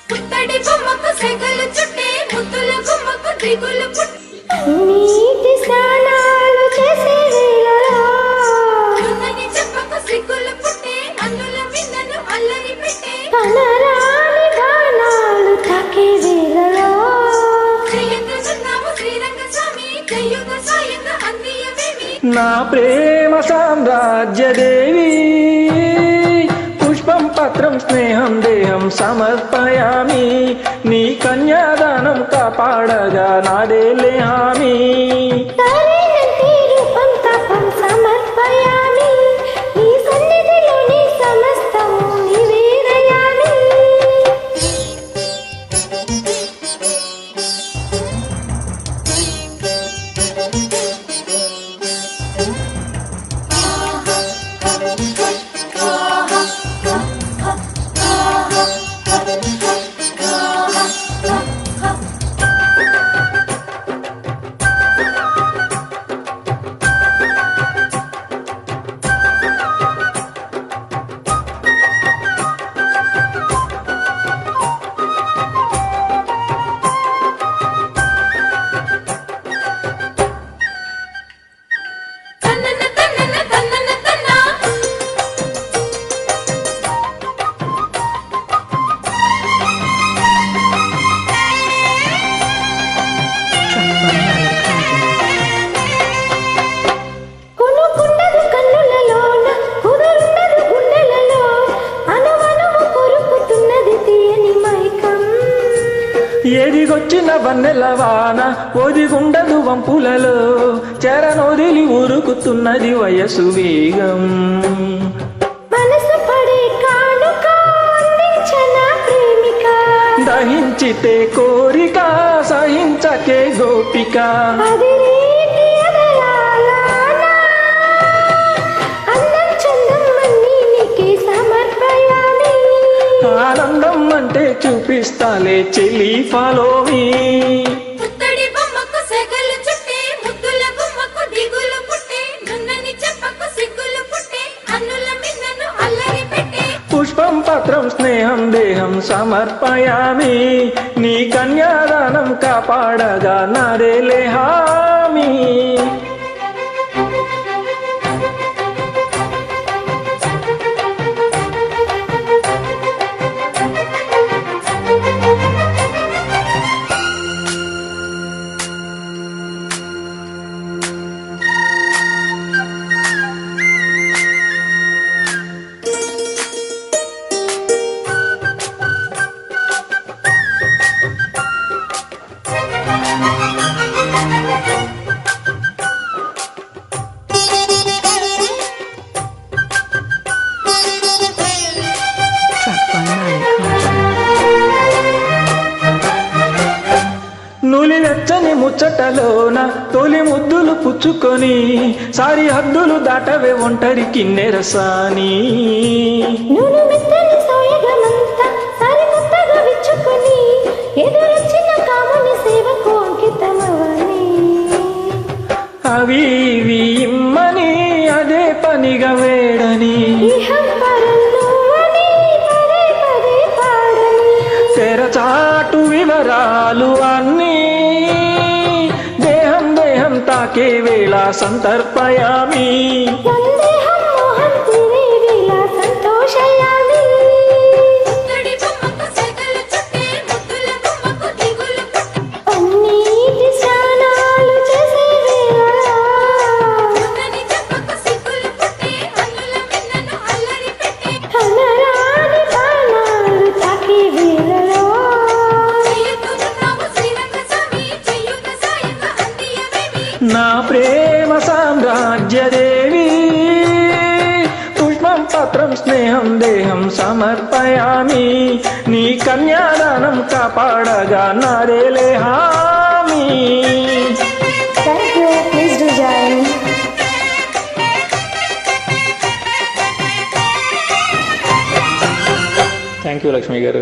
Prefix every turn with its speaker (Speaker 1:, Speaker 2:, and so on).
Speaker 1: పుట్టడి బొమ్మకు సెగలు చుట్టే ముద్దుల గుమ్మకు దిగులు
Speaker 2: నీటి స్నానాలు చేసే వేళలో
Speaker 1: పుట్టని చెప్పకు సిగ్గులు పుట్టే అన్నుల మిన్నను అల్లరి పెట్టే
Speaker 2: కనరాని గానాలు తాకే వేళలో
Speaker 1: శ్రీయంగా శ్రీరంగ స్వామి కయ్యుగ సాయంగా అందియవేమి
Speaker 3: నా ప్రేమ సామ్రాజ్య దేవి పుష్పం పత్రం స్నేహం దేహం సమర్పయామి నీ కన్యాదానం కాపాడగా నాదేలే హామీ
Speaker 2: తానేనంటి రూపం తాపం సమర్పయామి నీ సన్నిధిలో నీ సమస్తము నివేదయామి
Speaker 1: తన్నన తన్నన తన్నన తన్నా
Speaker 2: కొనుకుండదు కన్నులలోన కుదురుండదు గుండెలలో అనువనువు కొరుకుతున్నది తీయని మైకం
Speaker 3: ఎదిగొచ్చిన వన్నెల వాన ఒదిగుండదు వంపులలో చెరనొదిలి ఉరుకుతున్నది వయసు వేగం
Speaker 2: మనసు పడే కానుక అందించన ప్రేమిక
Speaker 3: దహించితే కోరిక సహించకే గోపిక
Speaker 2: అది నీటి అదలాలాన అందం చందం అన్నీ నీకే సమర్పయామి
Speaker 3: ఆనందం అంటే చూపిస్తాలే చెల్లి ఫాలోవి
Speaker 1: పుట్టడి బొమ్మకు సెగలు చుట్టే ముద్దుల గుమ్మకు దిగులు పుట్టే నున్నని చెప్పకు సిగ్గులు పుట్టే అన్నుల మిన్నను అల్లరి పెట్టే
Speaker 3: పుష్పం పత్రం స్నేహం దేహం సమర్పయామి నీ కన్యాదానం కాపాడగా నాదేలే హామీ నులి వెచ్చని ముచ్చటలోన తొలి ముద్దులు పుచ్చుకొని సారి హద్దులు దాటవే ఒంటరి కిన్నెరసాని
Speaker 2: నూనె మెత్తని సోయగమంతా సరికొత్తగా విచ్చుకొని ఎదురొచ్చిన కాముని సేవకు అంకితమవని
Speaker 3: అవి ఇవి ఇమ్మని అదే పనిగా వేడని
Speaker 2: ఇహం పరం నువ్వని పదే పదే పాడని
Speaker 3: తెరచాటు వివరాలు అన్నీ దేహం దేహం తాకే వేళ సంతర్పయామి
Speaker 2: సందేహం మోహం తీరే వేళ సంతోషయామి
Speaker 1: పుట్టడి బొమ్మకు సెగలు చుట్టే ముద్దుల గుమ్మకు దిగులు పుట్టే
Speaker 2: అన్నిటి స్నానాలు చేసే వేళలో
Speaker 1: నున్నని చెప్పకు సిగ్గులు పుట్టే అన్నుల మిన్నను అల్లరి పెట్టే
Speaker 2: కనరాని గానాలు తాకే వేళలో
Speaker 1: శ్రీయంగా శ్రీరంగ స్వామి కయ్యుగ సాయంగా అందియవేమి
Speaker 3: నా ప్రేమ సామ్రాజ్య దేవి పుష్పం పత్రం స్నేహం దేహం సమర్పయామి నీ కన్యాదానం కాపాడగా నాదేలే హామీ
Speaker 2: thank you please do join
Speaker 3: thank you Lakshmi గారు.